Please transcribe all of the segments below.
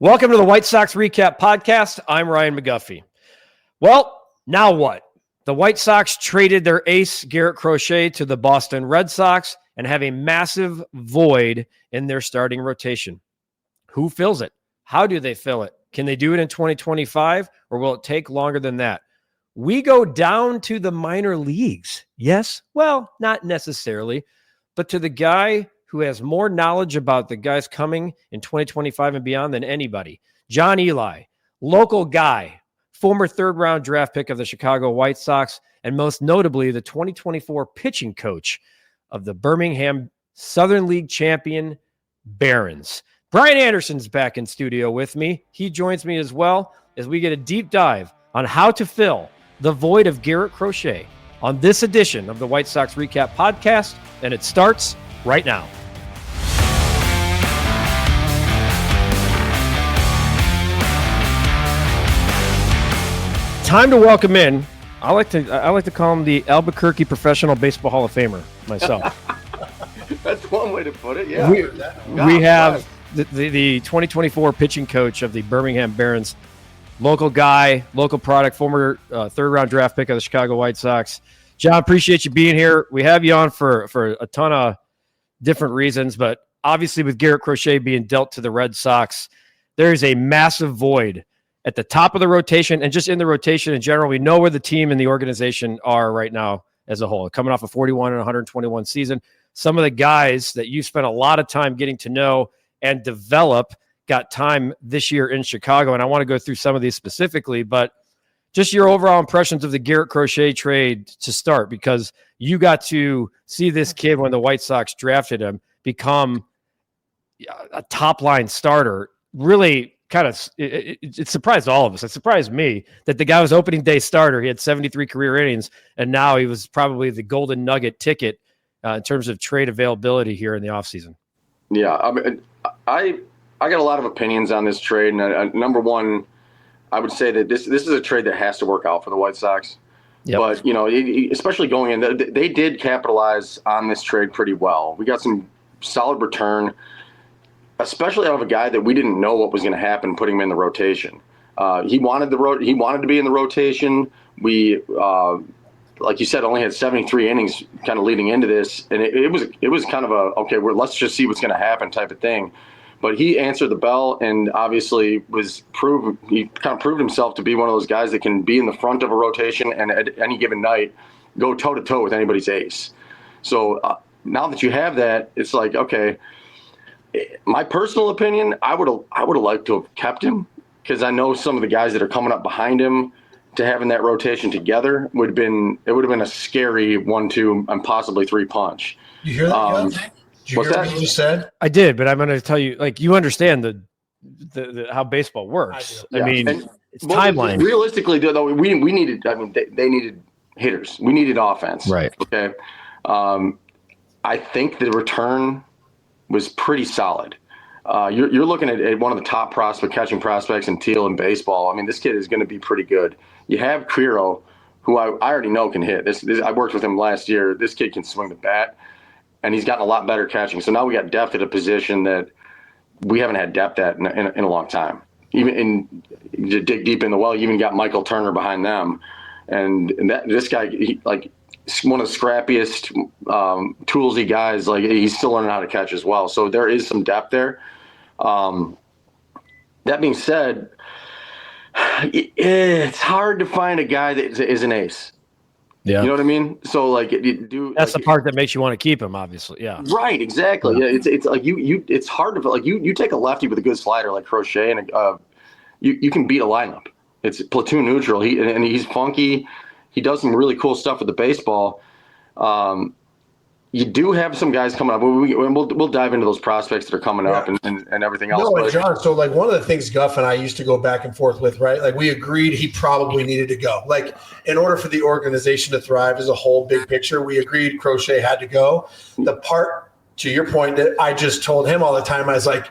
Welcome to the White Sox REKAP Podcast. I'm Ryan McGuffey. Well, now what? The White Sox traded their ace, Garrett Crochet, to the Boston Red Sox and have a massive void in their starting rotation. Who fills it? How do they fill it? Can they do it in 2025, or will it take longer than that? We go down to the minor leagues. Yes? Well, not necessarily, but to the guy who has more knowledge about the guys coming in 2025 and beyond than anybody. John Eli, local guy, former third-round draft pick of the Chicago White Sox, and most notably the 2024 pitching coach of the Birmingham Southern League champion Barons. Brian Anderson's back in studio with me. He joins me as well as we get a deep dive on how to fill the void of Garrett Crochet on this edition of the White Sox REKAP Podcast, and it starts right now. Time to welcome in. I like to call him the Albuquerque Professional Baseball Hall of Famer myself. That's one way to put it. Yeah, we have the 2024 pitching coach of the Birmingham Barons, local guy, local product, former third-round draft pick of the Chicago White Sox. John, appreciate you being here. We have you on for a ton of different reasons, but obviously with Garrett Crochet being dealt to the Red Sox, there is a massive void at the top of the rotation and just in the rotation in general. We know where the team and the organization are right now as a whole, coming off a 41 and 121 season. Some of the guys that you spent a lot of time getting to know and develop got time this year in Chicago. And I want to go through some of these specifically, but just your overall impressions of the Garrett Crochet trade to start, because you got to see this kid when the White Sox drafted him become a top line starter. Really kind of, it surprised all of us. It surprised me that the guy was opening day starter. He had 73 career innings, and now he was probably the golden nugget ticket in terms of trade availability here in the offseason. Yeah, I mean, I got a lot of opinions on this trade. And number one, I would say that this is a trade that has to work out for the White Sox. Yep. But, you know, especially going in, they did capitalize on this trade pretty well. We got some solid return, especially out of a guy that we didn't know what was going to happen, putting him in the rotation. He wanted to be in the rotation. We, like you said, only had 73 innings kind of leading into this, and it was kind of let's just see what's going to happen type of thing. But he answered the bell, and obviously he kind of proved himself to be one of those guys that can be in the front of a rotation and at any given night go toe to toe with anybody's ace. So now that you have that, it's like, okay. My personal opinion, I would have liked to have kept him, because I know some of the guys that are coming up behind him to having that rotation together would have been a scary 1-2 and possibly 3 punch. You hear that? Did you hear what you just said? I did, but I'm going to tell you, like, you understand the how baseball works. I mean, it's timeline. Realistically, though, we needed. I mean, they needed hitters. We needed offense. Right. Okay. I think the return was pretty solid. You're looking at one of the top catching prospects in Teal in baseball. I mean, this kid is going to be pretty good. You have Creo, who I already know can hit. I worked with him last year. This kid can swing the bat, and he's gotten a lot better catching. So now we got depth at a position that we haven't had depth at in a long time. Even you dig deep in the well, you even got Michael Turner behind them, and this guy, one of the scrappiest, toolsy guys. Like, he's still learning how to catch as well. So there is some depth there. That being said, it's hard to find a guy that is an ace. Yeah. You know what I mean? So that's the part that makes you want to keep him, obviously. Yeah. Right. Exactly. Yeah. It's like it's hard to, you take a lefty with a good slider like Crochet, and you can beat a lineup. It's platoon neutral. He's funky. He does some really cool stuff with the baseball. You do have some guys coming up. We'll dive into those prospects that are coming up and everything else. No, John, so one of the things Guff and I used to go back and forth with, right? Like, we agreed he probably needed to go. Like, in order for the organization to thrive as a whole big picture, we agreed Crochet had to go. The part, to your point, that I just told him all the time, I was like,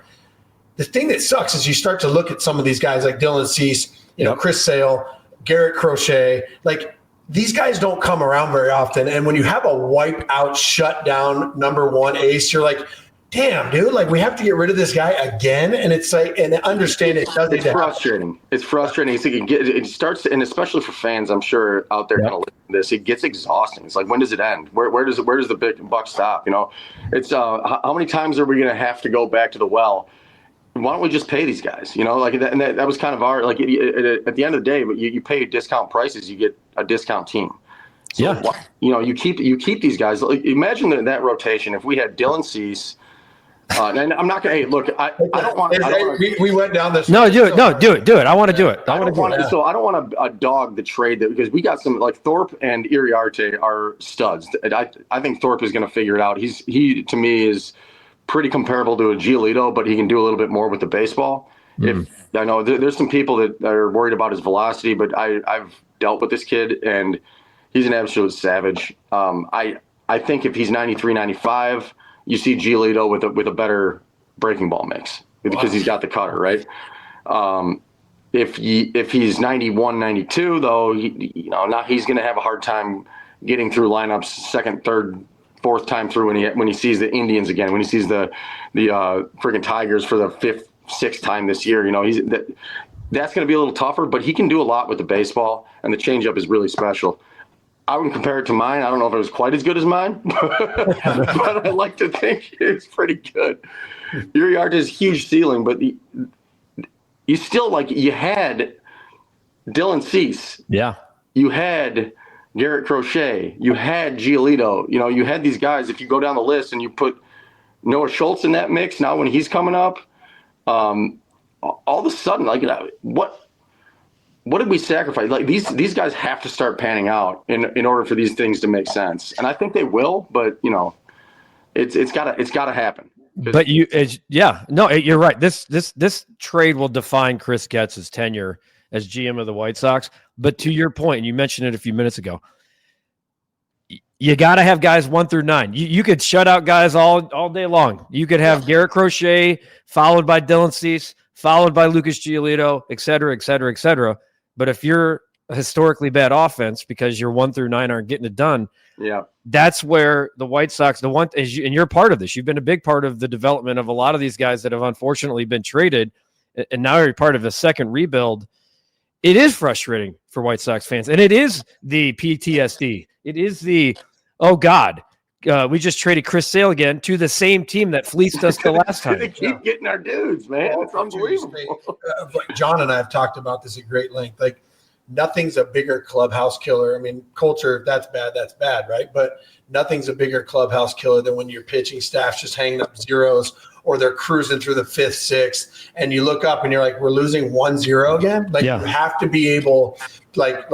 the thing that sucks is you start to look at some of these guys like Dylan Cease, Chris Sale, Garrett Crochet, like, these guys don't come around very often. And when you have a wipe out, shut down number one ace, you're like, damn, dude, like we have to get rid of this guy again. And it's like, and understand it doesn't. It's frustrating. It's frustrating. It starts, and especially for fans, I'm sure out there kind of listening to this, it gets exhausting. It's like, when does it end? Where does the big buck stop? You know, it's how many times are we going to have to go back to the well? Why don't we just pay these guys? You know, like that was kind of our, like, at the end of the day, but you pay discount prices, you get a discount team. So, you know, you keep these guys. Like, imagine that rotation. If we had Dylan Cease, and I'm not gonna. Hey, look, I don't want. We went down this. No, do it. No, do it. I want to do it. So I don't want to dog the trade because we got some, like, Thorp and Iriarte are studs. I think Thorp is going to figure it out. He to me is pretty comparable to a Giolito, but he can do a little bit more with the baseball. If I know there's some people that are worried about his velocity, but I've dealt with this kid and he's an absolute savage. I think if he's 93, 95, you see Giolito with a better breaking ball mix because he's got the cutter, right? If he's 91, 92, though, now he's going to have a hard time getting through lineups second, third, fourth time through when he sees the Indians again, when he sees the friggin' Tigers for the fifth, sixth time this year. You know, that's going to be a little tougher, but he can do a lot with the baseball, and the changeup is really special. I would compare it to mine. I don't know if it was quite as good as mine, but I like to think it's pretty good. Uriarte's huge ceiling, but you still, like, you had Dylan Cease. Yeah. You had Garrett Crochet. You had Giolito. You know, you had these guys. If you go down the list and you put Noah Schultz in that mix, now when he's coming up, all of a sudden, like, what did we sacrifice? Like, these guys have to start panning out in order for these things to make sense. And I think they will, but, you know, it's gotta happen. But you're right. This trade will define Chris Getz's tenure as GM of the White Sox. But to your point, and you mentioned it a few minutes ago, you got to have guys 1 through 9. You could shut out guys all day long. You could have Garrett Crochet followed by Dylan Cease, followed by Lucas Giolito, et cetera, et cetera, et cetera. But if you're a historically bad offense because your 1 through 9 aren't getting it done, that's where the White Sox, and you're part of this. You've been a big part of the development of a lot of these guys that have unfortunately been traded, and now you're part of a second rebuild. It is frustrating for White Sox fans, and it is the PTSD. It is the, oh God, we just traded Chris Sale again to the same team that fleeced us the last time. They keep getting our dudes, man. It's unbelievable. John and I have talked about this at great length. Like, nothing's a bigger clubhouse killer. I mean, culture, that's bad, right? But nothing's a bigger clubhouse killer than when your pitching staff's just hanging up zeros or they're cruising through the fifth, sixth, and you look up and you're like, we're losing 1-0 again. Like, you have to be able, like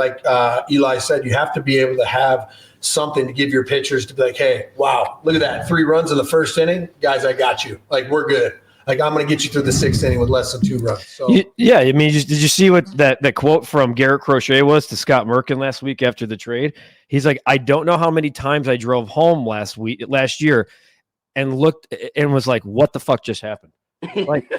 Eli said, you have to be able to have something to give your pitchers to be like, hey, wow, look at that. 3 runs in the first inning. Guys, I got you. Like, we're good. Like, I'm going to get you through the 6th inning with less than 2 runs. So yeah, I mean, did you see what that quote from Garrett Crochet was to Scott Merkin last week after the trade? He's like, I don't know how many times I drove home last year and looked and was like, what the fuck just happened? Like,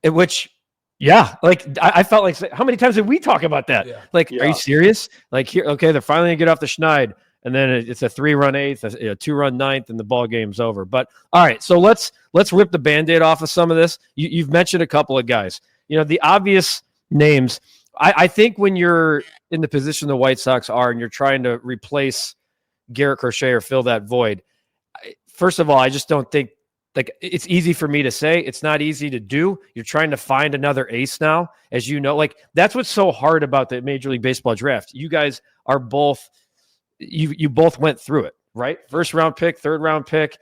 I felt like, how many times did we talk about that? Yeah. Like, are you serious? Like, here, okay, they're finally gonna get off the schneid, and then it's a 3-run 8th, a 2-run 9th, and the ball game's over. But all right, so let's rip the Band-Aid off of some of this. You've mentioned a couple of guys. You know, the obvious names. I think when you're in the position the White Sox are and you're trying to replace Garrett Crochet or fill that void, first of all, I just don't think, like, it's easy for me to say. It's not easy to do. You're trying to find another ace now, as you know. Like, that's what's so hard about the Major League Baseball draft. You guys are both, you both went through it, right? 1st round pick, 3rd round pick,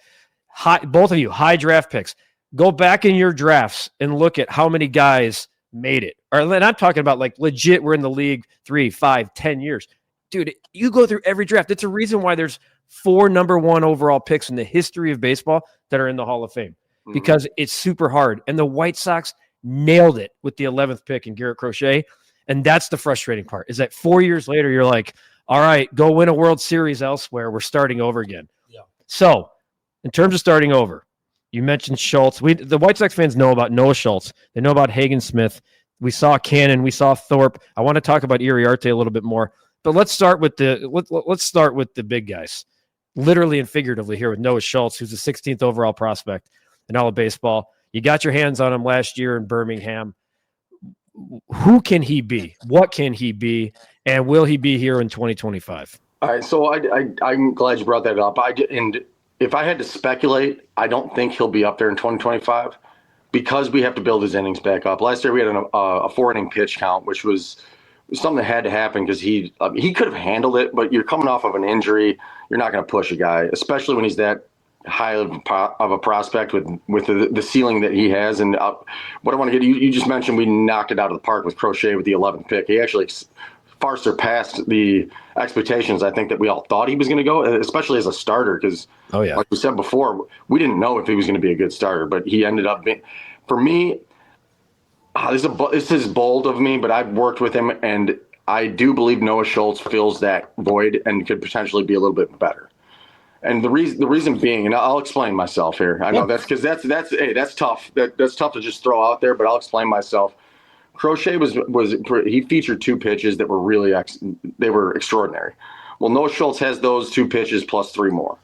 both of you, high draft picks. Go back in your drafts and look at how many guys made it. Or I'm talking about, like, legit, we're in the league 3, 5, 10 years. Dude, you go through every draft. It's a reason why there's 4 number 1 overall picks in the history of baseball that are in the Hall of Fame, because it's super hard. And the White Sox nailed it with the 11th pick in Garrett Crochet. And that's the frustrating part, is that 4 years later, you're like, all right, go win a World Series elsewhere. We're starting over again. Yeah. So in terms of starting over, you mentioned Schultz. The White Sox fans know about Noah Schultz. They know about Hagen Smith. We saw Cannon. We saw Thorp. I want to talk about Iriarte a little bit more. But let's start with the big guys, literally and figuratively here with Noah Schultz, who's the 16th overall prospect. in all of baseball. You got your hands on him last year in Birmingham. Who can he be? What can he be? And will he be here in 2025? All right, so I'm glad you brought that up. And if I had to speculate, I don't think he'll be up there in 2025 because we have to build his innings back up. Last year we had a 4-inning pitch count, which was something that had to happen because he could have handled it, but you're coming off of an injury. You're not going to push a guy, especially when he's that high of a prospect with the ceiling that he has. And what I want to get you just mentioned, we knocked it out of the park with Crochet with the 11th pick. He actually far surpassed the expectations I think that we all thought he was going to go, especially as a starter, because like we said before, we didn't know if he was going to be a good starter, but he ended up being, for me, this is bold of me, but I've worked with him, and I do believe Noah Schultz fills that void and could potentially be a little bit better. And the reason being, and I'll explain myself here. I know that's because that's tough. That's tough to just throw out there, but I'll explain myself. Crochet he featured 2 pitches that were really they were extraordinary. Well, Noah Schultz has those 2 pitches plus 3 more.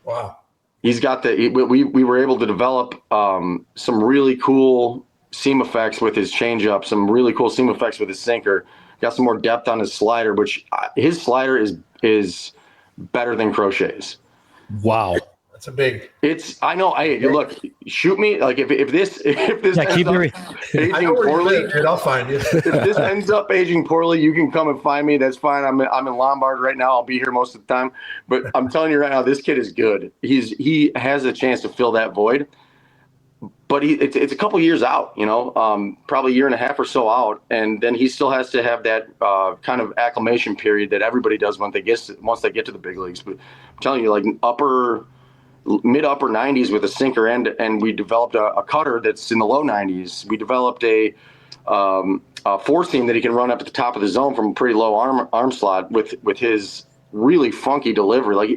Wow. He's got we were able to develop some really cool seam effects with his changeup, some really cool seam effects with his sinker. Got some more depth on his slider, which his slider is better than Crochet's. Wow. That's a big. I know. Look, shoot me. Like if this ends up aging poorly, dude, I'll find you. If this ends up aging poorly, you can come and find me. That's fine. I'm in Lombard right now. I'll be here most of the time. But I'm telling you right now, this kid is good. He has a chance to fill that void. But it's a couple years out, probably a year and a half or so out, and then he still has to have that kind of acclimation period that everybody does once they get to the big leagues. But I'm telling you, like mid-upper 90s with a sinker and we developed a cutter that's in the low 90s. We developed a 4-seam that he can run up at the top of the zone from a pretty low arm slot with his really funky delivery. Like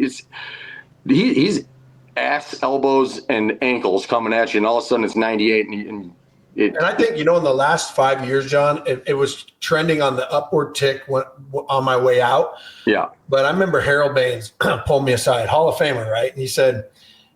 he's ass, elbows, and ankles coming at you, and all of a sudden it's 98. And I think, in the last 5 years, John, it was trending on the upward tick on my way out. Yeah. But I remember Harold Baines pulled me aside, Hall of Famer, right? And he said,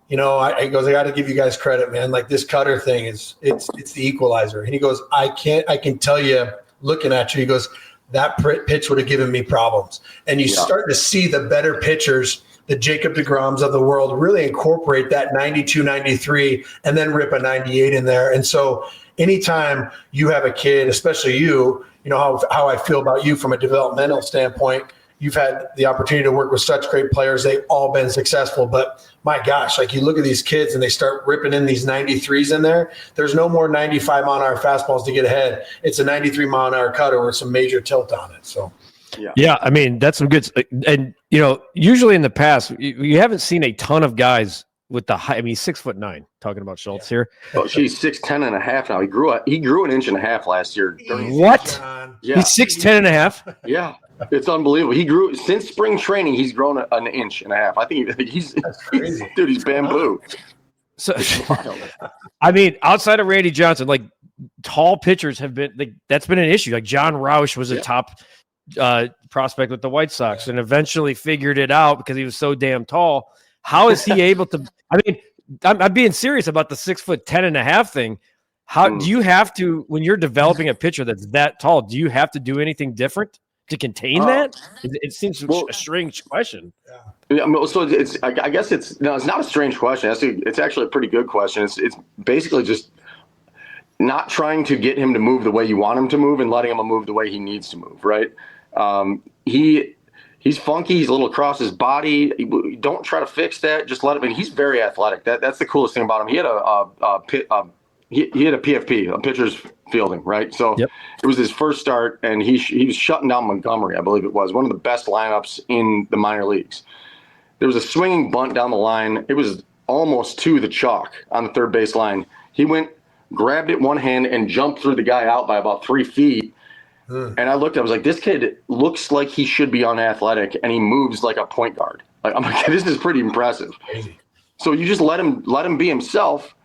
he goes, I got to give you guys credit, man. Like this cutter thing it's the equalizer. And he goes, I can tell you, looking at you, he goes, that pitch would have given me problems. And you start to see the better pitchers, the Jacob deGroms of the world, really incorporate that 92, 93, and then rip a 98 in there. And so anytime you have a kid, especially you know how I feel about you from a developmental standpoint, you've had the opportunity to work with such great players. They've all been successful. But my gosh, like you look at these kids and they start ripping in these 93s in there. There's no more 95 mile an hour fastballs to get ahead. It's a 93 mile an hour cutter with some major tilt on it. So. Yeah, I mean, that's some good – and, usually in the past, you haven't seen a ton of guys with the high – I mean, he's 6'9", talking about Schultz here. Oh, he's 6'10" and a half now. He grew an inch and a half last year. What? Yeah. He's 6'10" and a half? Yeah. It's unbelievable. He grew – since spring training, he's grown an inch and a half. I think he's crazy. Dude, he's bamboo. So, I mean, outside of Randy Johnson, like, tall pitchers have been like, – that's been an issue. Like, John Rous was a top – prospect with the White Sox and eventually figured it out because he was so damn tall. How is he able to? I mean, I'm being serious about the 6'10.5" thing. How do you have to, when you're developing a pitcher that's that tall, do you have to do anything different to contain that? It seems a strange question. So I guess it's not a strange question. It's actually a pretty good question. It's basically just not trying to get him to move the way you want him to move and letting him move the way he needs to move, right? He's funky. He's a little across his body. Don't try to fix that. Just let him. And he's very athletic. That's the coolest thing about him. He had he had a PFP, a pitcher's fielding, right? So It was his first start, and he was shutting down Montgomery, I believe it was, one of the best lineups in the minor leagues. There was a swinging bunt down the line. It was almost to the chalk on the third base line. He went, grabbed it one hand, and jumped through the guy out by about 3 feet. And I was like, this kid looks like he should be unathletic, and he moves like a point guard. Like, I'm like, this is pretty impressive. Crazy. So you just let him be himself,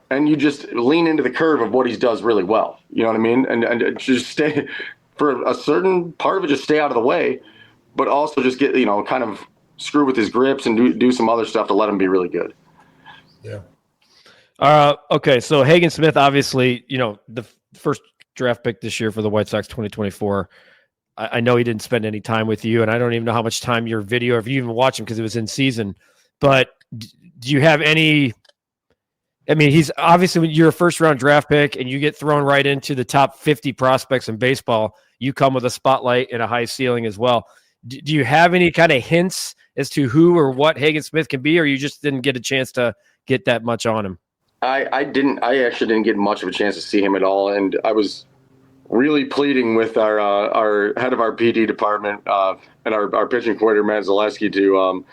and you just lean into the curve of what he does really well. You know what I mean? And just stay for a certain part of it. Just stay out of the way, but also just get kind of screw with his grips and do some other stuff to let him be really good. Yeah. Okay, so Hagen Smith, obviously, the first draft pick this year for the White Sox 2024. I know he didn't spend any time with you, and I don't even know how much time your video, or if you even watch him because it was in season. But do you have any? I mean, he's obviously, when you're a first-round draft pick and you get thrown right into the top 50 prospects in baseball, you come with a spotlight and a high ceiling as well. Do you have any kind of hints as to who or what Hagen Smith can be, or you just didn't get a chance to get that much on him? I actually didn't get much of a chance to see him at all, and I was really pleading with our head of our PD department and our pitching coordinator, Matt Zaleski, to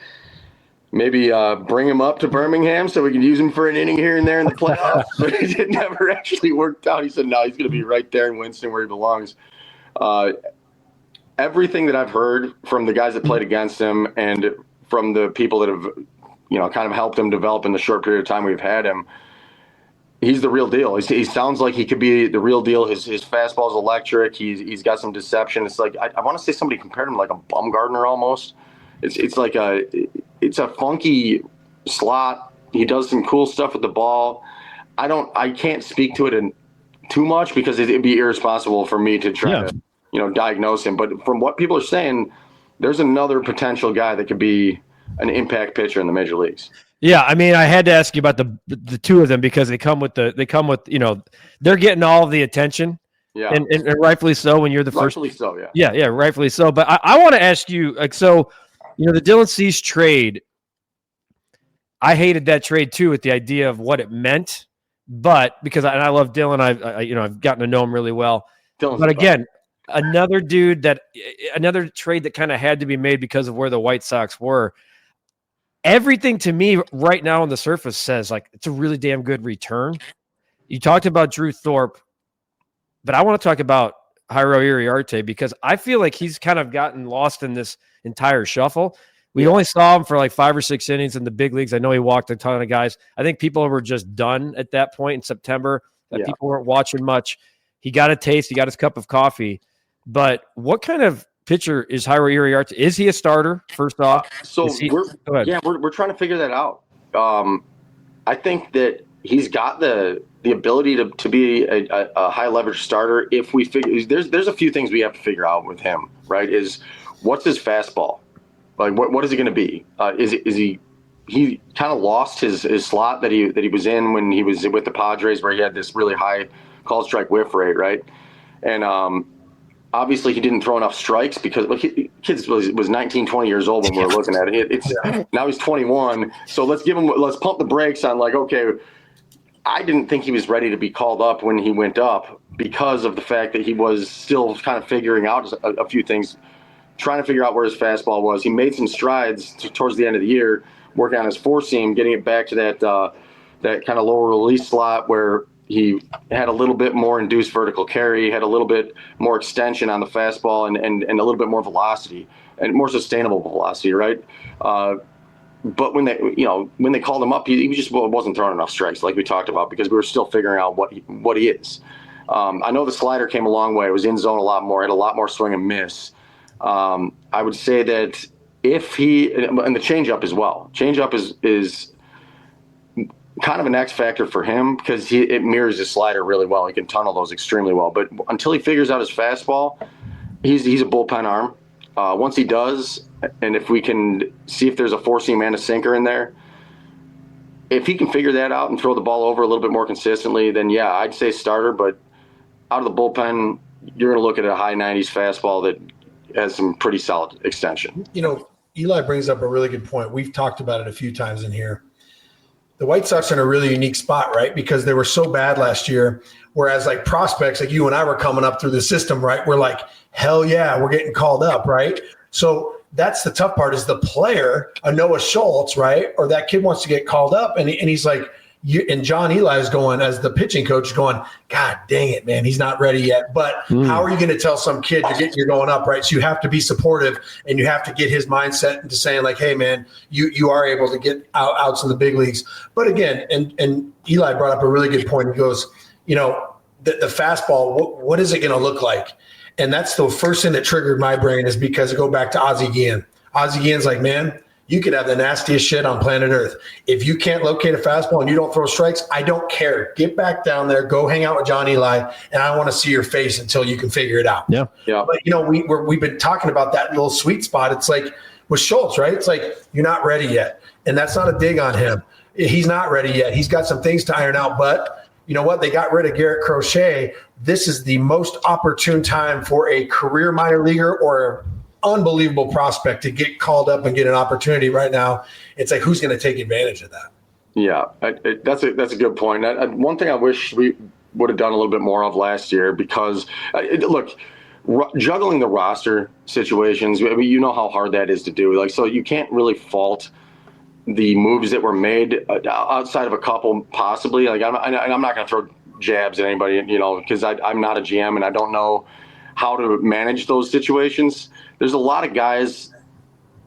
maybe bring him up to Birmingham so we can use him for an inning here and there in the playoffs. But it never actually worked out. He said, no, he's going to be right there in Winston where he belongs. Everything that I've heard from the guys that played against him and from the people that have, kind of helped him develop in the short period of time we've had him, he's the real deal. He sounds like he could be the real deal. His fastball is electric. He's got some deception. It's like I want to say somebody compared him like a Bumgarner almost. It's like it's a funky slot. He does some cool stuff with the ball. I can't speak to it too much because it'd be irresponsible for me to try to diagnose him. But from what people are saying, there's another potential guy that could be an impact pitcher in the major leagues. Yeah, I mean, I had to ask you about the two of them because they come with they're getting all of the attention. Yeah, and rightfully so when you're the first. Rightfully so, yeah. Yeah, rightfully so. But I want to ask you, the Dylan Cease trade, I hated that trade too with the idea of what it meant. But because I love Dylan, I've gotten to know him really well. But again, another trade that kind of had to be made because of where the White Sox were. Everything to me right now on the surface says like it's a really damn good return. You talked about Drew Thorp, but I want to talk about Jairo Iriarte because I feel like he's kind of gotten lost in this entire shuffle. We only saw him for like 5 or 6 innings in the big leagues. I know he walked a ton of guys. I think people were just done at that point in September. People weren't watching much. He got a taste. He got his cup of coffee. But what kind of pitcher is Jairo Iriarte? Is he a starter, first off? We're trying to figure that out. I think that he's got the ability to be a high leverage starter if we figure there's a few things we have to figure out with him, right? Is what's his fastball? Like what is he going to be? Is he kind of lost his slot that he was in when he was with the Padres where he had this really high call strike whiff rate, right? And obviously, he didn't throw enough strikes because kid was 19, 20 years old when we were looking at it. Now he's 21. So let's pump the brakes on okay, I didn't think he was ready to be called up when he went up because of the fact that he was still kind of figuring out a few things, trying to figure out where his fastball was. He made some strides towards the end of the year, working on his four seam, getting it back to that kind of lower release slot where he had a little bit more induced vertical carry, had a little bit more extension on the fastball and a little bit more velocity and more sustainable velocity, right? But when they called him up, he just wasn't throwing enough strikes like we talked about because we were still figuring out what he is. I know the slider came a long way. It was in zone a lot more, had a lot more swing and miss. I would say that if and the changeup as well. Changeup is kind of an X factor for him because it mirrors his slider really well. He can tunnel those extremely well. But until he figures out his fastball, he's a bullpen arm. Once he does, and if we can see if there's a four-seam and a sinker in there, if he can figure that out and throw the ball over a little bit more consistently, then yeah, I'd say starter. But out of the bullpen, you're going to look at a high 90s fastball that has some pretty solid extension. Eli brings up a really good point. We've talked about it a few times in here. The White Sox are in a really unique spot, right? Because they were so bad last year, whereas like prospects like you and I were coming up through the system, right? We're like, hell yeah, we're getting called up, right? So that's the tough part is the player, a Noah Schultz, right? Or that kid wants to get called up and he's like, and John Eli is going as the pitching coach going, God dang it, man, he's not ready yet. But how are you going to tell some kid to get you going up, right? So you have to be supportive and you have to get his mindset into saying like, hey, man, you are able to get outs in the big leagues. But again, and Eli brought up a really good point. He goes, the fastball, what is it going to look like? And that's the first thing that triggered my brain is because I go back to Ozzie Guillen. Ozzie Guillen's like, man, You could have the nastiest shit on planet Earth. If you can't locate a fastball and you don't throw strikes, I don't care. Get back down there, go hang out with John Eli, and I want to see your face until you can figure it out. Yeah. But, we've been talking about that little sweet spot. It's like with Schultz, right? It's like, you're not ready yet. And that's not a dig on him. He's not ready yet. He's got some things to iron out, but you know what? They got rid of Garrett Crochet. This is the most opportune time for a career minor leaguer or unbelievable prospect to get called up and get an opportunity right now. It's like, who's going to take advantage of that? Yeah, that's a good point. One thing I wish we would have done a little bit more of last year, because look, juggling the roster situations, I mean, you know how hard that is to do. Like, so you can't really fault the moves that were made outside of a couple, possibly. Like, I'm not going to throw jabs at anybody, because I'm not a GM and I don't know how to manage those situations. There's a lot of guys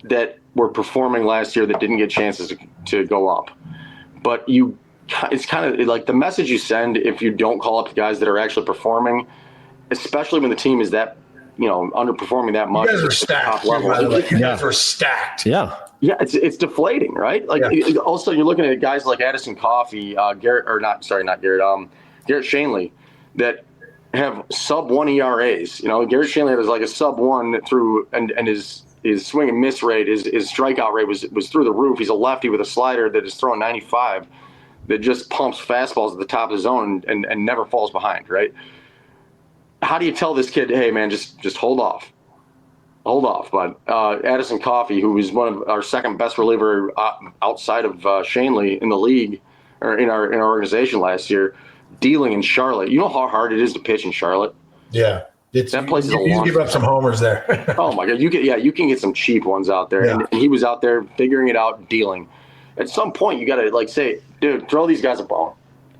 that were performing last year that didn't get chances to go up. But it's kind of like the message you send if you don't call up the guys that are actually performing, especially when the team is that, underperforming that much. You guys are stacked. You guys are stacked. Yeah. Yeah, it's deflating, right? Like, also you're looking at guys like Addison Coffey, Garrett Shanley, that have sub 1 ERAs. Garrett Shanley was like a sub 1 through, and his swing and miss rate, his strikeout rate was through the roof. He's a lefty with a slider that is throwing 95, that just pumps fastballs at the top of the zone and never falls behind, right? How do you tell this kid, hey man, just hold off? But Addison Coffey, who was one of our second best reliever outside of Shanley in the league, or in our organization last year, dealing in Charlotte. You know how hard it is to pitch in Charlotte? Yeah. That place is a you give up some homers there. Oh my God. You can get some cheap ones out there. Yeah. And he was out there figuring it out, dealing. At some point you got to say, dude, throw these guys a bone.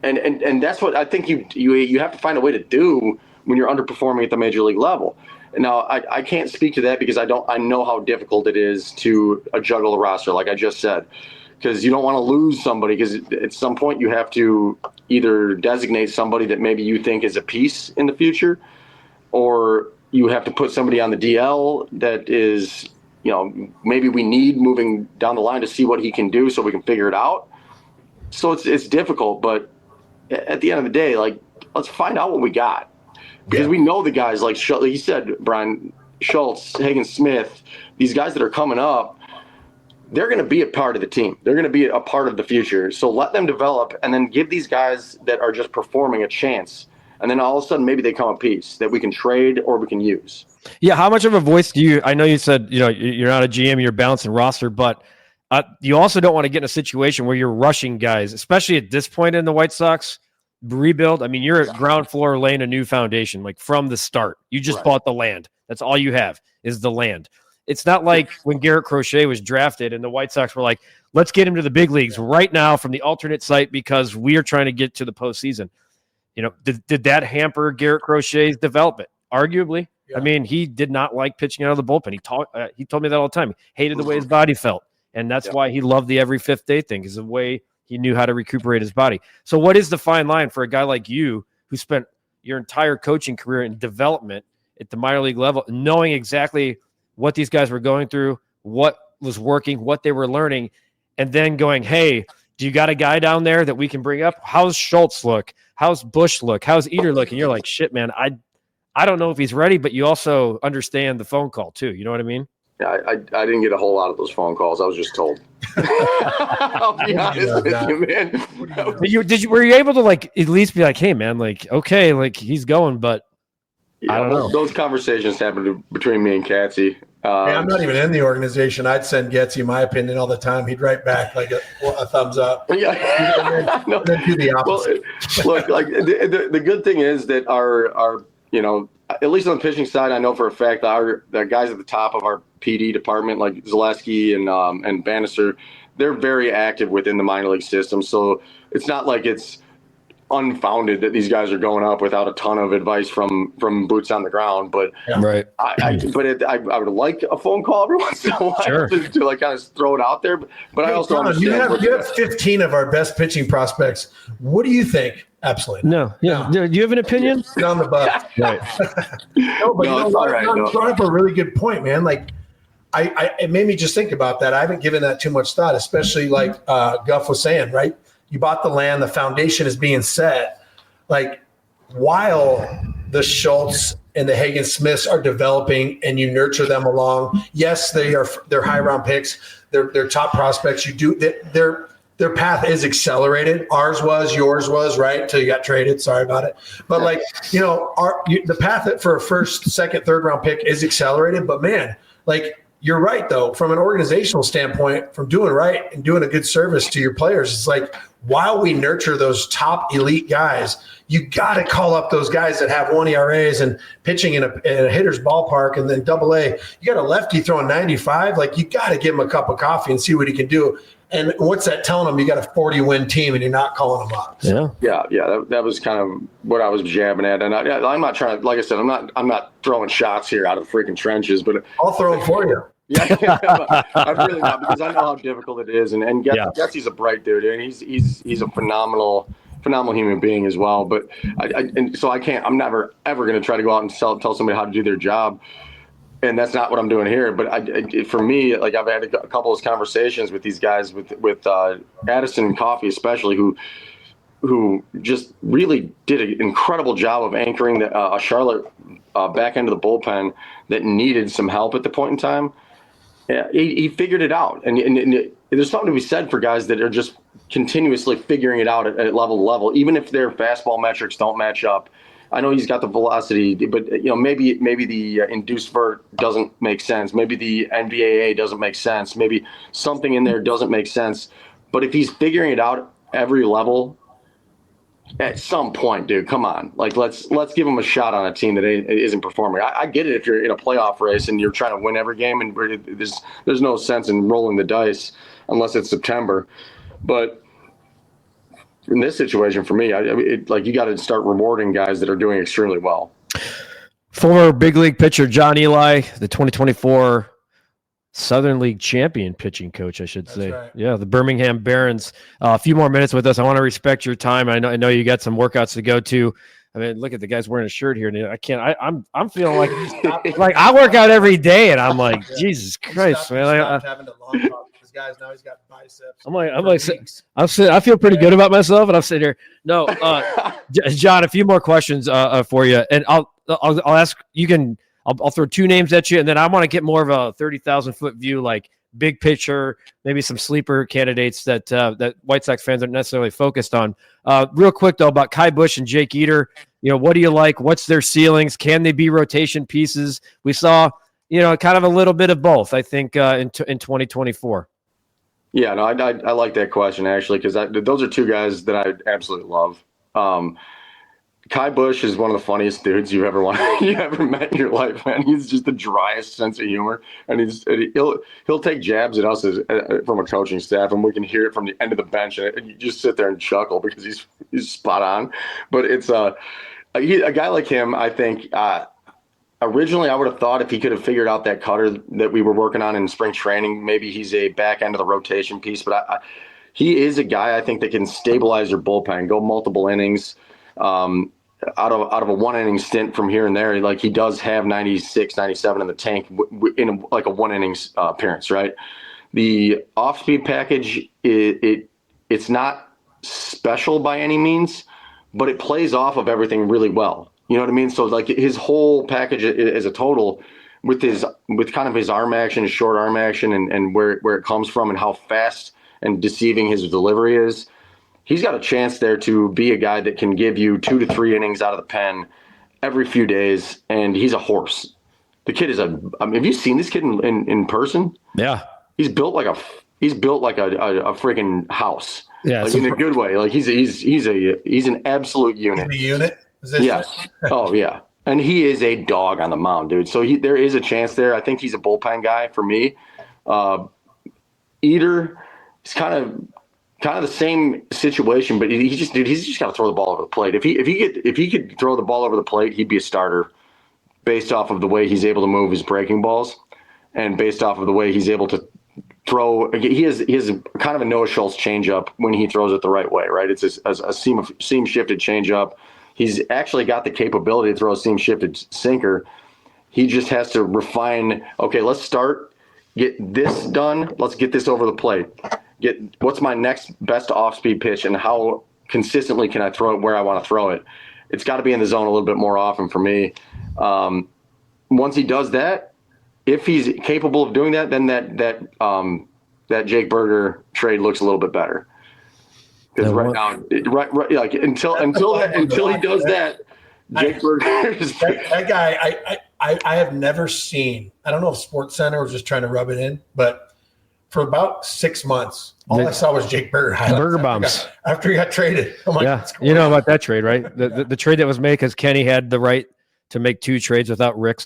And that's what I think you have to find a way to do when you're underperforming at the major league level. Now, I can't speak to that because I know how difficult it is to juggle the roster, like I just said, because you don't want to lose somebody, because at some point you have to either designate somebody that maybe you think is a piece in the future, or you have to put somebody on the DL that is, maybe we need moving down the line to see what he can do so we can figure it out. So it's difficult, but at the end of the day, like, let's find out what we got. Because we know the guys like you said, Brian, Schultz, Hagen Smith, these guys that are coming up, they're going to be a part of the team. They're going to be a part of the future. So let them develop, and then give these guys that are just performing a chance. And then all of a sudden, maybe they come a piece that we can trade or we can use. Yeah. How much of a voice do you? I know you said you're not a GM, you're balancing roster, but you also don't want to get in a situation where you're rushing guys, especially at this point in the White Sox rebuild. I mean, you're at ground floor laying a new foundation, like from the start. You just bought the land. That's all you have is the land. It's not like when Garrett Crochet was drafted and the White Sox were like, let's get him to the big leagues right now from the alternate site because we are trying to get to the postseason. Did that hamper Garrett Crochet's development? Arguably. Yeah. I mean, he did not like pitching out of the bullpen. He told me that all the time. He hated the way his body felt. And that's why he loved the every fifth day thing, is the way he knew how to recuperate his body. So what is the fine line for a guy like you who spent your entire coaching career in development at the minor league level, knowing exactly what these guys were going through, what was working, what they were learning, and then going, hey, do you got a guy down there that we can bring up? How's Schultz look? How's Bush look? How's Eater look? And you're like, shit, man, I don't know if he's ready, but you also understand the phone call too. You know what I mean? Yeah, I didn't get a whole lot of those phone calls. I was just told. I'll be honest with you, man. But were you able to at least be like, hey, man, okay, he's going, but I don't know. Those conversations happened between me and Katsy. I'm not even in the organization. I'd send Getsy my opinion all the time. He'd write back like a thumbs up. Yeah. No. Then do the opposite. Well, look, the good thing is that our at least on the pitching side, I know for a fact the guys at the top of our PD department, like Zaleski and Bannister, they're very active within the minor league system. So it's not like it's unfounded that these guys are going up without a ton of advice from boots on the ground. But right, I would like a phone call every once in a while to kind of throw it out there. But I also understand you have 15 of our best pitching prospects. What do you think? Absolutely. No. Yeah. Do you have an opinion? Sit on the butt. Right. No, but it's all right. You brought up a really good point, man. Like, it made me just think about that. I haven't given that too much thought, especially like Guff was saying, right? You bought the land, the foundation is being set. Like while the Schultz and the Hagen Smiths are developing and you nurture them along, yes, they're high round picks. They're top prospects. Their path is accelerated. Ours was, yours was, right? Until you got traded. Sorry about it. But like, the path for a first, second, third round pick is accelerated. But man, like you're right though, from an organizational standpoint, from doing right and doing a good service to your players, it's like while we nurture those top elite guys, you got to call up those guys that have 1 ERAs and pitching in a hitter's ballpark, and then AA. You got a lefty throwing 95. Like you got to give him a cup of coffee and see what he can do. And what's that telling them? You got a 40-win team, and you're not calling them up. So. Yeah. That was kind of what I was jabbing at, and I'm not trying to. Like I said, I'm not throwing shots here out of the freaking trenches, but I'll throw them for you. Yeah, I'm really not, because I know how difficult it is, and Getsy's a bright dude, and he's a phenomenal human being as well. But I'm never ever going to try to go out and tell somebody how to do their job. And that's not what I'm doing here. But for me, like I've had a couple of conversations with these guys, with Addison and Coffey especially, who just really did an incredible job of anchoring a Charlotte back end of the bullpen that needed some help at the point in time. Yeah, he figured it out. And there's something to be said for guys that are just continuously figuring it out at level to level, even if their fastball metrics don't match up. I know he's got the velocity, but maybe the induced vert doesn't make sense. Maybe the NVAA doesn't make sense. Maybe something in there doesn't make sense. But if he's figuring it out every level, at some point, dude, come on. Like let's give him a shot on a team that isn't performing. I get it if you're in a playoff race and you're trying to win every game, and there's no sense in rolling the dice unless it's September. But in this situation, for me, you got to start rewarding guys that are doing extremely well. Former big league pitcher John Eli, the 2024 Southern League champion pitching coach, I should say. Right. Yeah, the Birmingham Barons. A few more minutes with us. I want to respect your time. I know you got some workouts to go to. I mean, look at the guy's wearing a shirt here. And I can't. I'm feeling like I work out every day, and I'm like, Jesus Christ, man. Having a long talk. Guys, now he's got biceps. I feel pretty good about myself, and I'm sitting here. No, John, a few more questions for you, and I'll ask. I'll throw two names at you, and then I want to get more of a 30,000-foot view, like big picture, maybe some sleeper candidates that White Sox fans aren't necessarily focused on. Real quick though, about Kai Bush and Jake Eer. What do you like? What's their ceilings? Can they be rotation pieces? We saw, kind of a little bit of both, I think, in 2024. Yeah, no, I like that question, actually, because those are two guys that I absolutely love. Kai Bush is one of the funniest dudes you ever met in your life, man. He's just the driest sense of humor, and he'll take jabs at us from a coaching staff, and we can hear it from the end of the bench, and you just sit there and chuckle because he's spot on. But it's a guy like him, I think. Originally, I would have thought if he could have figured out that cutter that we were working on in spring training, maybe he's a back end of the rotation piece. But he is a guy I think that can stabilize your bullpen, go multiple innings, out of a 1 inning stint from here and there. Like he does have 96, 97 in the tank in a 1 innings appearance, right? The off speed package, it's not special by any means, but it plays off of everything really well. You know what I mean? So like his whole package as a total with kind of his arm action, his short arm action and where it comes from and how fast and deceiving his delivery is, he's got a chance there to be a guy that can give you 2 to 3 innings out of the pen every few days. And he's a horse. The kid is have you seen this kid in person? Yeah. He's built like a freaking house. Yeah. Like in a good way. Like he's an absolute unit. The unit? Yes. Oh, yeah. And he is a dog on the mound, dude. So there is a chance there. I think he's a bullpen guy for me. Eater is kind of the same situation, but he's just got to throw the ball over the plate. If he could throw the ball over the plate, he'd be a starter based off of the way he's able to move his breaking balls and based off of the way he's able to throw. He has kind of a Noah Schultz changeup when he throws it the right way, right? It's a seam shifted changeup. He's actually got the capability to throw a seam-shifted sinker. He just has to refine, okay, let's start get this done. Let's get this over the plate. What's my next best off-speed pitch, and how consistently can I throw it where I want to throw it? It's got to be in the zone a little bit more often for me. Once he does that, if he's capable of doing that, then that Jake Burger trade looks a little bit better. Because right now, like until he does that, Jake Burger is that guy. I have never seen. I don't know if SportsCenter was just trying to rub it in, but for about 6 months, all I saw was Jake Burger highlights. Burger bombs after he got traded. I'm like, yeah, you know about that trade, right? The trade that was made because Kenny had the right to make 2 trades without Rick's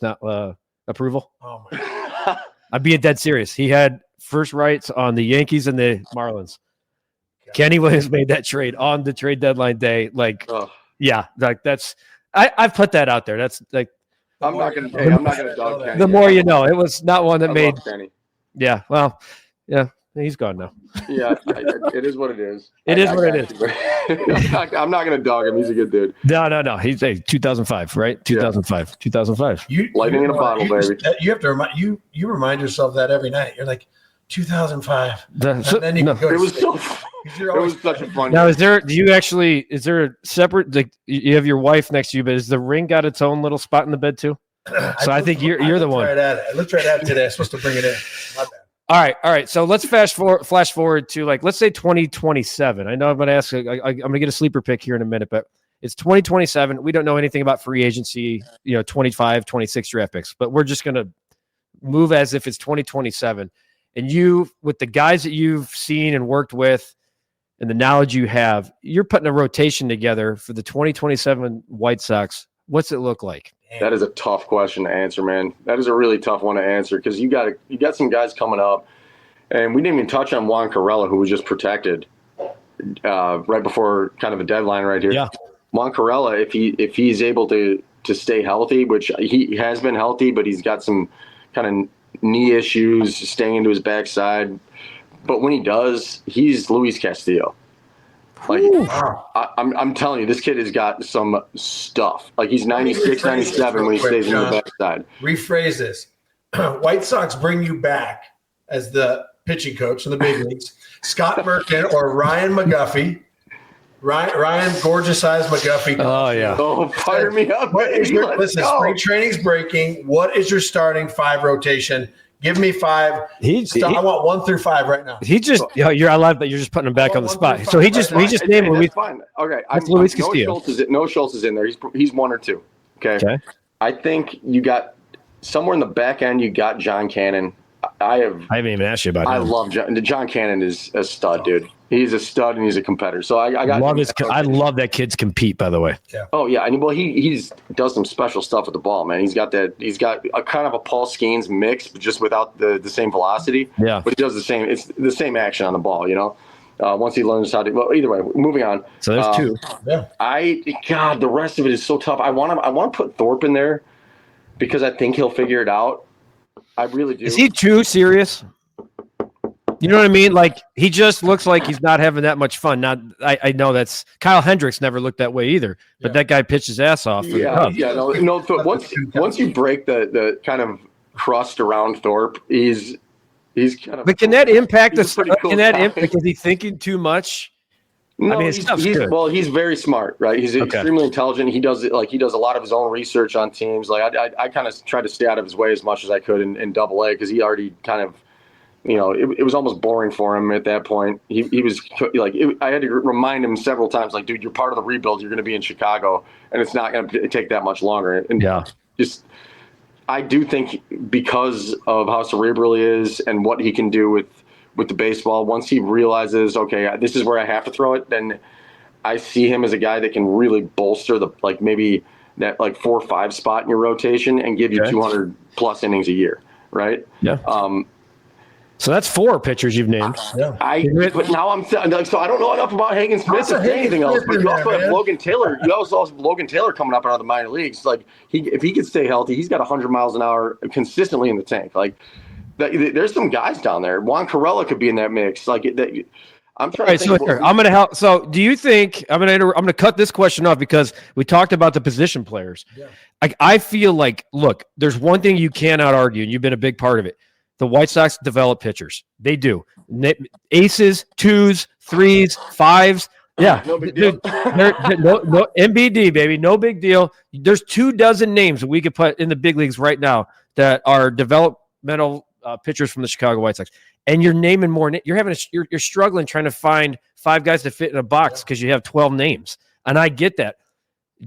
approval. Oh my God. I'm being dead serious. He had first rights on the Yankees and the Marlins. Kenny Williams made that trade on the trade deadline day. Yeah, like that's. I've put that out there. That's like. I'm not gonna dog Kenny. The more you know, it was not one that made. Kenny. Yeah, well, yeah, he's gone now. Yeah, it is what it is. It is what it is. I'm not gonna dog him. He's a good dude. No. He's 2005, right? 2005. 2005. Lightning in a bottle, baby. You have to remind yourself that every night. You're like 2005. It was such a fun. Now, is there a separate? Like, you have your wife next to you, but is the ring got its own little spot in the bed too? So I think you're the one. I looked right at it today. I'm supposed to bring it in. My All bad. right. So let's flash forward to, like, let's say 2027. I know I'm going to ask. I'm going to get a sleeper pick here in a minute, but it's 2027. We don't know anything about free agency. 25, 26 draft picks, but we're just going to move as if it's 2027. And you, with the guys that you've seen and worked with, and the knowledge you have, you're putting a rotation together for the 2027 White Sox. What's it look like? That is a tough question to answer, man. That is a really tough one to answer because you got some guys coming up, and we didn't even touch on Juan Corella, who was just protected right before kind of a deadline right here. Yeah. Juan Corella, if he's able to stay healthy, which he has been healthy, but he's got some kind of knee issues, staying into his backside. But when he does, he's Luis Castillo. Like, I'm telling you, this kid has got some stuff. Like, he's 96, 97 when he stays in the backside. Rephrase this. White Sox bring you back as the pitching coach in the big leagues. Scott Merkin or Ryan McGuffey. Ryan gorgeous eyes McGuffey. Oh, yeah. Oh, fire me up. Listen, spring training's breaking. What is your starting 5 rotation? Give me 5. I want 1 through 5 right now. I love that you're just putting him back on the spot. So he just named Luis. Fine. Okay. Luis Castillo. No Schultz is in there. He's 1 or 2. Okay. I think you got somewhere in the back end. You got John Cannon. I haven't even asked you about him. I love John Cannon is a stud, dude. He's a stud and he's a competitor. So I love that kid's compete, by the way. Yeah. Oh yeah. And he does some special stuff with the ball, man. He's got a kind of a Paul Skeens mix, but just without the same velocity. Yeah. But he does the same. It's the same action on the ball, once he learns how to. Well, either way, moving on. So there's 2. Yeah. The rest of it is so tough. I want to put Thorp in there because I think he'll figure it out. I really do. Is he too serious? You know what I mean? Like, he just looks like he's not having that much fun. Now, I know that's Kyle Hendricks never looked that way either, but that guy pitched his ass off. Once you break the kind of crust around Thorp, he's kind of. But can that impact us? Cool is he thinking too much? No, he's very smart, right? He's extremely intelligent. He does a lot of his own research on teams. Like I kind of tried to stay out of his way as much as I could in Double-A because he already kind of. It was almost boring for him at that point. He was like, I had to remind him several times, like, dude, you're part of the rebuild. You're going to be in Chicago, and it's not going to take that much longer. And I do think because of how cerebral he is and what he can do with the baseball, once he realizes, okay, this is where I have to throw it, then I see him as a guy that can really bolster maybe that 4 or 5 spot in your rotation and give you 200 plus innings a year, right? Yeah. So that's 4 pitchers you've named. Yeah. But now so I don't know enough about Hagen Smith to say anything else. But you also have Logan Taylor. You also have Logan Taylor coming up out of the minor leagues. Like if he can stay healthy, he's got 100 miles an hour consistently in the tank. Like there's some guys down there. Juan Corella could be in that mix. Like that. I'm trying to think. I'm going to help. So do you think I'm going to cut this question off because we talked about the position players. Yeah. I feel like, look, there's one thing you cannot argue, and you've been a big part of it. the White Sox develop pitchers. They do. Aces, 2s, 3s, 5s. Yeah, no big deal. No MBD, baby, no big deal. There's 24 names that we could put in the big leagues right now that are developmental pitchers from the Chicago White Sox, and you're naming more. You're struggling trying to find 5 guys to fit in a box because you have 12 names, and I get that.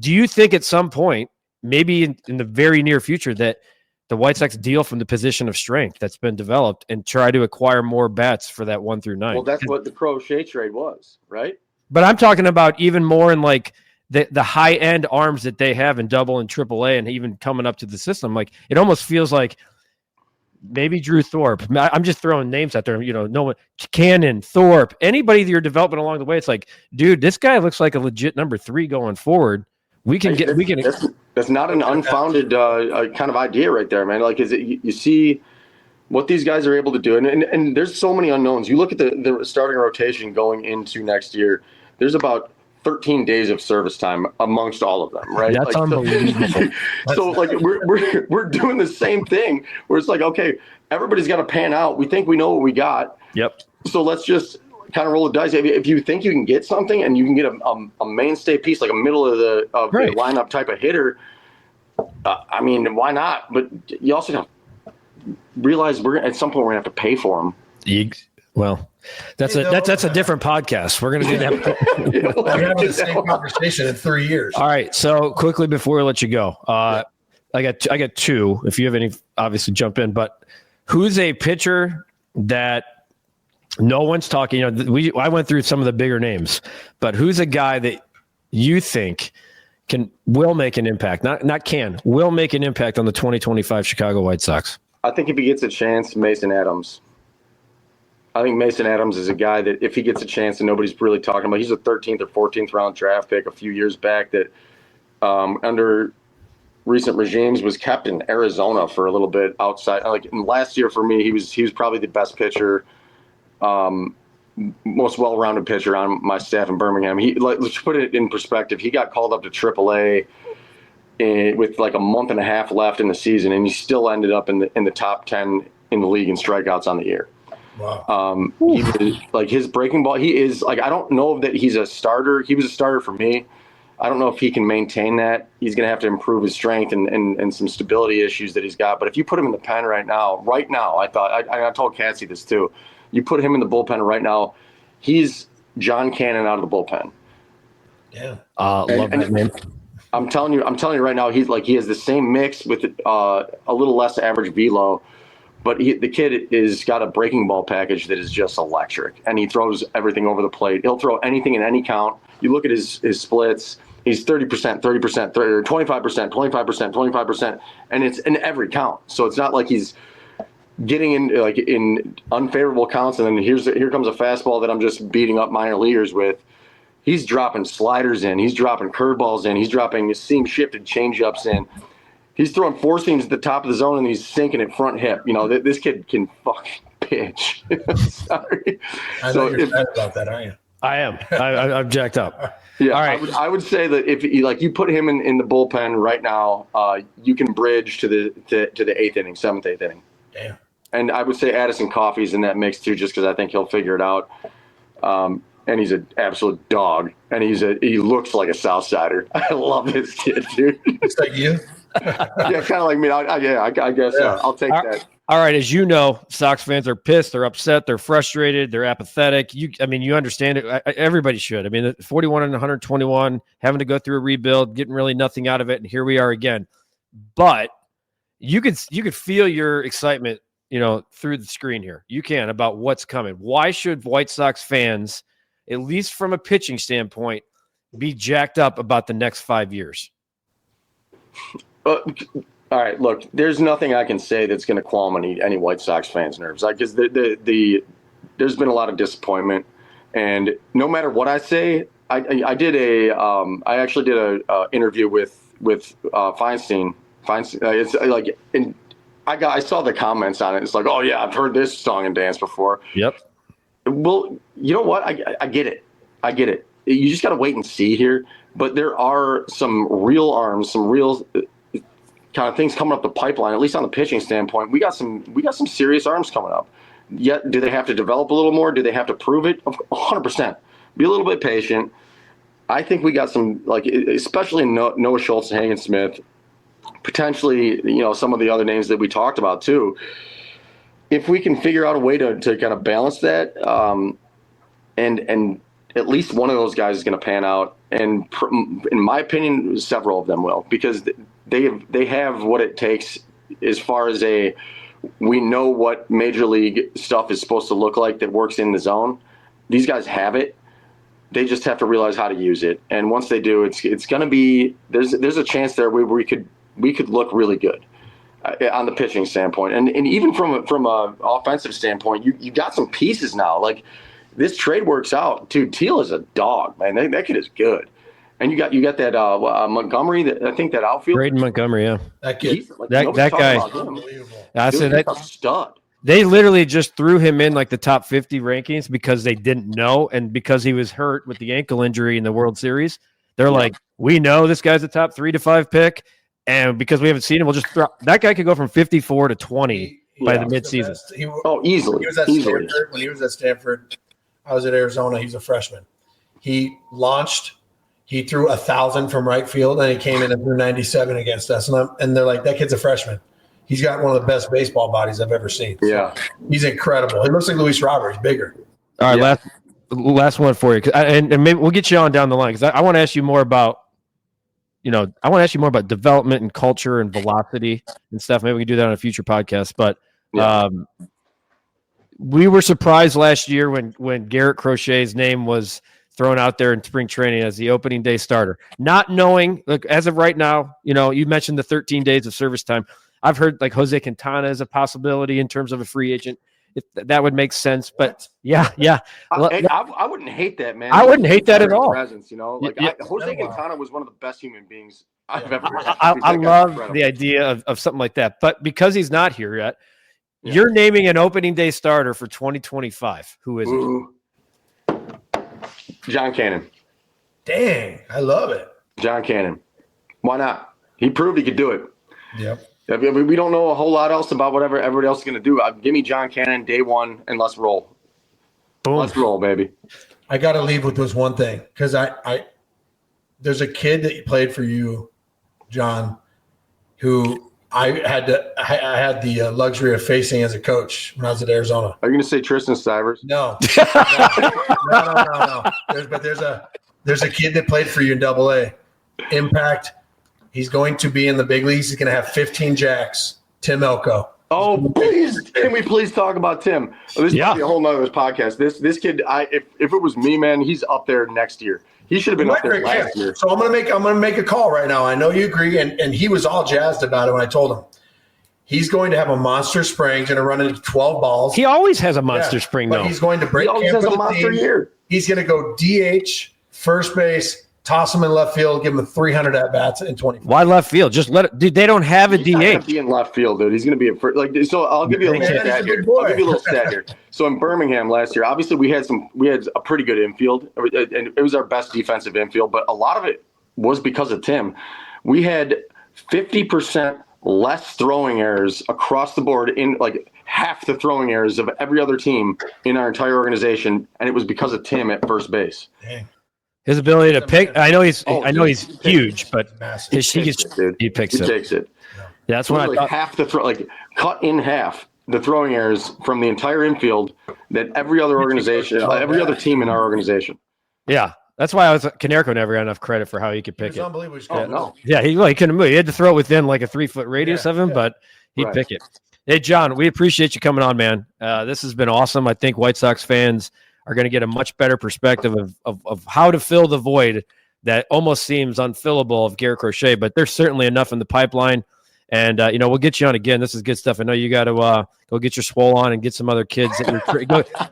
Do you think at some point, maybe in the very near future, that the White Sox deal from the position of strength that's been developed and try to acquire more bats for that 1 through 9? Well, that's what the Crochet trade was, right? But I'm talking about even more in like the high end arms that they have in Double and AAA, and even coming up to the system. Like it almost feels like maybe Drew Thorp. I'm just throwing names out there. No one, Cannon, Thorp, anybody that you're developing along the way. It's like, dude, this guy looks like a legit number 3 going forward. That's not an unfounded kind of idea right there, man. Like, you see what these guys are able to do, and there's so many unknowns. You look at the starting rotation going into next year. There's about 13 days of service time amongst all of them, right? That's unbelievable. So like we're doing the same thing where it's like, okay, everybody's got to pan out. We think we know what we got. Yep. So let's just kind of roll the dice. If you think you can get something and you can get a mainstay piece, like a middle of the lineup type of hitter, I mean, why not? But you also have to realize at some point we're gonna have to pay for them. Well, that's a different podcast. We're going to do that. We're having the same conversation in 3 years. All right. So quickly before we let you go, I got 2. If you have any, obviously jump in. But who's a pitcher that no one's talking? I went through some of the bigger names, but who's a guy that you think will make an impact? Will make an impact on the 2025 Chicago White Sox? I think if he gets a chance, Mason Adams. I think Mason Adams is a guy that if he gets a chance and nobody's really talking about, he's a 13th or 14th round draft pick a few years back that under recent regimes was kept in Arizona for a little bit outside. Like last year for me, he was probably the best pitcher, most well-rounded pitcher on my staff in Birmingham. Let's put it in perspective. He got called up to AAA with like a month and a half left in the season, and he still ended up in the top 10 in the league in strikeouts on the year. Wow. He was, like his breaking ball, he is like, I don't know that he's a starter. He was a starter for me. I don't know if he can maintain that. He's going to have to improve his strength and some stability issues that he's got. But if you put him in the pen right now, I told Cassie this too. You put him in the bullpen right now, he's John Cannon out of the bullpen. Yeah. Love that name. I'm telling you right now, he has the same mix with a little less average velo. But the kid is got a breaking ball package that is just electric, and he throws everything over the plate. He'll throw anything in any count. You look at his splits, he's 30%, 30%, 25%, 25%, 25%, and it's in every count. So it's not like he's getting in unfavorable counts, and then here comes a fastball that I'm just beating up minor leaguers with. He's dropping sliders in. He's dropping curveballs in. He's dropping seam shifted changeups in. He's throwing 4 seams at the top of the zone, and he's sinking it front hip. This kid can fucking pitch. Sorry. I know you're excited about that, aren't you? I am. I'm jacked up. Yeah, all right. I would say that if you put him in the bullpen right now, you can bridge to the 8th inning, 7th, 8th inning. Damn. And I would say Addison Coffey's in that mix too, just because I think he'll figure it out. And he's an absolute dog, and he looks like a Southsider. I love this kid, dude. It's like you. Yeah, kind of like me. I guess I'll take that. All right, as you know, Sox fans are pissed, they're upset, they're frustrated, they're apathetic. You understand it. Everybody should. I mean, 41 and 121, having to go through a rebuild, getting really nothing out of it, and here we are again. But you could feel your excitement, through the screen here. You can about what's coming. Why should White Sox fans, at least from a pitching standpoint, be jacked up about the next 5 years? All right, look, there's nothing I can say that's going to calm any White Sox fans' nerves. Because there's been a lot of disappointment, and no matter what I say, I actually did a interview with Feinstein. It's like, and I saw the comments on it. It's like, oh yeah, I've heard this song and dance before. Yep. Well, you know what? I get it. You just got to wait and see here. But there are some real arms, some real kind of things coming up the pipeline, at least on the pitching standpoint. We got some serious arms coming up. Yet, do they have to develop a little more? Do they have to prove it? 100%. Be a little bit patient. I think we got some, like, especially Noah Schultz and Hagen Smith, potentially, some of the other names that we talked about too. If we can figure out a way to kind of balance that, and at least one of those guys is going to pan out, and in my opinion, several of them will, because they have what it takes as far as we know what major league stuff is supposed to look like that works in the zone. These guys have it. They just have to realize how to use it. And once they do, it's going to be, there's a chance there where we could look really good on the pitching standpoint. And even from a offensive standpoint, you got some pieces now. Like, this trade works out. Dude, Teal is a dog, man. That kid is good. And you got that Montgomery, I think that outfield. Braden Montgomery, yeah. That kid. That guy. I said that's a stud. They literally just threw him in like the top 50 rankings because they didn't know, and because he was hurt with the ankle injury in the World Series. They're like, we know this guy's a top 3 to 5 pick, and because we haven't seen him, we'll just throw. That guy could go from 54 to 20 by the midseason. Easily. He was at Stanford. When he was at Stanford, I was at Arizona. He's a freshman. He launched. He threw 1,000 from right field, and he came in and threw 97 against us. And they're like, that kid's a freshman. He's got one of the best baseball bodies I've ever seen. So he's incredible. He looks like Luis Robert. He's bigger. All right, last one for you, and maybe we'll get you on down the line, because I want to ask you more about, development and culture and velocity and stuff. Maybe we can do that on a future podcast. But we were surprised last year when Garrett Crochet's name was thrown out there in spring training as the opening day starter, not knowing. Look, as of right now, you mentioned the 13 days of service time. I've heard like Jose Quintana is a possibility in terms of a free agent. If that would make sense, but yeah. I wouldn't hate that, man. I wouldn't hate that at all. Presence, Jose Quintana was one of the best human beings I've ever. I love the idea of something like that, but because he's not here yet, you're naming an opening day starter for 2025. Who is it? John Cannon. Dang, I love it. John Cannon. Why not? He proved he could do it. Yep. I mean, we don't know a whole lot else about whatever everybody else is going to do. Give me John Cannon day one, and let's roll. Boom. Let's roll, baby. I got to leave with this one thing, because there's a kid that played for you, John, who I had the luxury of facing as a coach when I was at Arizona. Are you going to say Tristan Stivers? No. There's a kid that played for you in AA. Impact. He's going to be in the big leagues. He's going to have 15 jacks. Tim Elko. Oh, please! Can we please talk about Tim? This is a whole nother podcast. This kid, if it was me, man, he's up there next year. He should have been up there last year. So I'm gonna make a call right now. I know you agree, and he was all jazzed about it when I told him. He's going to have a monster spring. Going to run into 12 balls. He always has a monster spring, though. But he's going to break camp. He always has a monster year. He's going to go DH, first base. Toss him in left field, give him 300 at bats in 20. Why left field? Just let it. Dude, they don't have a DH. He's not going to be in left field, dude. He's going to be So I'll give you a little stat here. I'll give you a little stat here. So in Birmingham last year, obviously we had a pretty good infield, and it was our best defensive infield. But a lot of it was because of Tim. We had 50% less throwing errors across the board, in like half the throwing errors of every other team in our entire organization, and it was because of Tim at first base. Dang. His ability to pick. I know he's huge, but he picks it. Takes it. Yeah, that's what I thought. Half the cut in half the throwing errors from the entire infield that every other organization, every other team in our organization. Yeah, that's why Konerko never got enough credit for how he could pick it. Unbelievable. Yeah, he couldn't move. He had to throw it within like a 3-foot radius of him, but he'd pick it. Hey, John, we appreciate you coming on, man. This has been awesome. I think White Sox fans are going to get a much better perspective of how to fill the void that almost seems unfillable of Garrett Crochet, but there's certainly enough in the pipeline. And, we'll get you on again. This is good stuff. I know you got to go get your swole on and get some other kids.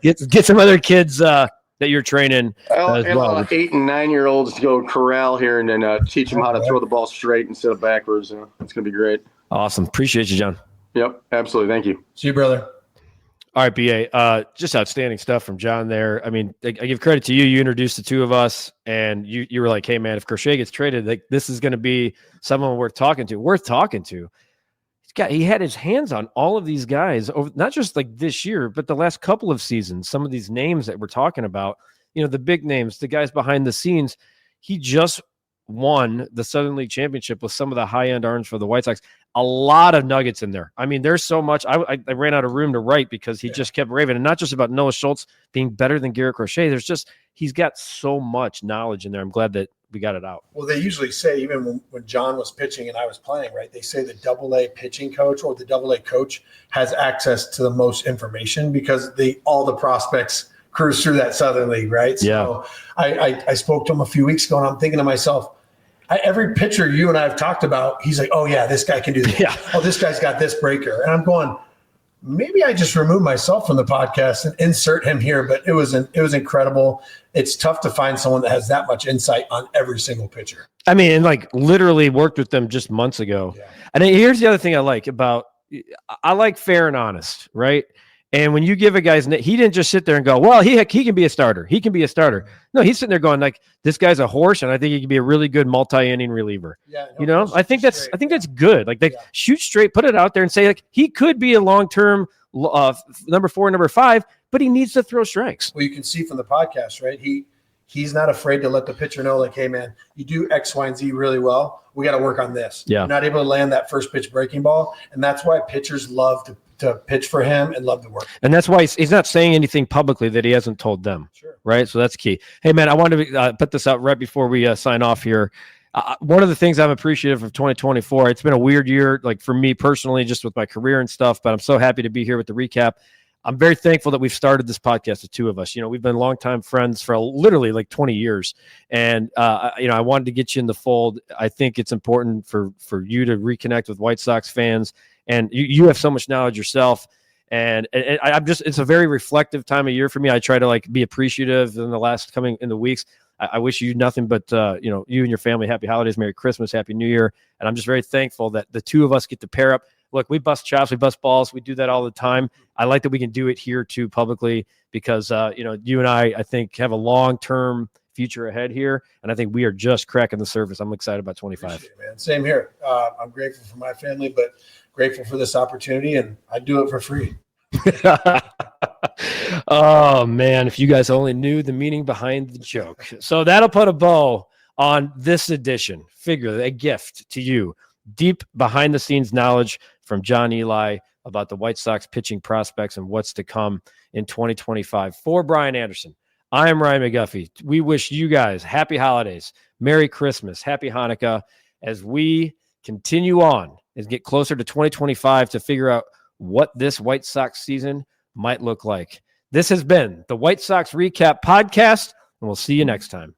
Get some other kids that you're training as well. 8 and 9 year olds to go corral here and then teach them how to throw the ball straight instead of backwards. It's going to be great. Awesome. Appreciate you, John. Yep, absolutely. Thank you. See you, brother. All right, BA. Just outstanding stuff from John there. I mean, I give credit to you. You introduced the two of us, and you were like, "Hey, man, if Crochet gets traded, like this is going to be someone worth talking to." He had his hands on all of these guys over, not just like this year, but the last couple of seasons. Some of these names that we're talking about, the big names, the guys behind the scenes. He just won the Southern League Championship with some of the high-end arms for the White Sox. A lot of nuggets in there. I mean, there's so much. I ran out of room to write because he just kept raving, and not just about Noah Schultz being better than Garrett Crochet. He's got so much knowledge in there. I'm glad that we got it out. Well, they usually say, even when John was pitching and I was playing, right, they say the AA pitching coach or the AA coach has access to the most information because all the prospects cruise through that Southern League, right? So I spoke to him a few weeks ago, and I'm thinking to myself, every pitcher you and I have talked about, he's like, oh, yeah, this guy can do this. Yeah. Oh, this guy's got this breaker. And I'm going, maybe I just remove myself from the podcast and insert him here. But it was incredible. It's tough to find someone that has that much insight on every single pitcher. I mean, and like literally worked with them just months ago. Yeah. And here's the other thing I like fair and honest, right? And when you give a guy's name, he didn't just sit there and go, well, he can be a starter. He can be a starter. No, he's sitting there going like, this guy's a horse, and I think he can be a really good multi-inning reliever. Yeah, I think that's good. Like they shoot straight, put it out there and say like he could be a long-term number 4, number 5, but he needs to throw strikes. Well, you can see from the podcast, right? He's not afraid to let the pitcher know, like, hey, man, you do X, Y, and Z really well. We got to work on this. Yeah. You're not able to land that first pitch breaking ball, and that's why pitchers love to pitch for him and love to work. And that's why he's not saying anything publicly that he hasn't told them. Sure. Right? So that's key. Hey, man, I wanted to put this out right before we sign off here. One of the things I'm appreciative of 2024, it's been a weird year, like for me personally, just with my career and stuff, but I'm so happy to be here with the recap. I'm very thankful that we've started this podcast, the two of us. We've been longtime friends for literally like 20 years. And, I wanted to get you in the fold. I think it's important for you to reconnect with White Sox fans. And you have so much knowledge yourself. And it's a very reflective time of year for me. I try to like be appreciative in the weeks. I wish you nothing but, you and your family, happy holidays, Merry Christmas, Happy New Year. And I'm just very thankful that the two of us get to pair up. Look, we bust chops, we bust balls. We do that all the time. I like that we can do it here too publicly because, you and I think, have a long-term future ahead here. And I think we are just cracking the surface. I'm excited about 25. Appreciate it, man. Same here. I'm grateful for my family, but grateful for this opportunity, and I do it for free. Oh, man, if you guys only knew the meaning behind the joke. So that'll put a bow on this edition. Figure a gift to you. Deep behind-the-scenes knowledge from John Eli about the White Sox pitching prospects and what's to come in 2025. For Brian Anderson, I am Ryan McGuffey. We wish you guys happy holidays, Merry Christmas, Happy Hanukkah, as we continue on and get closer to 2025 to figure out what this White Sox season might look like. This has been the White Sox Recap Podcast, and we'll see you next time.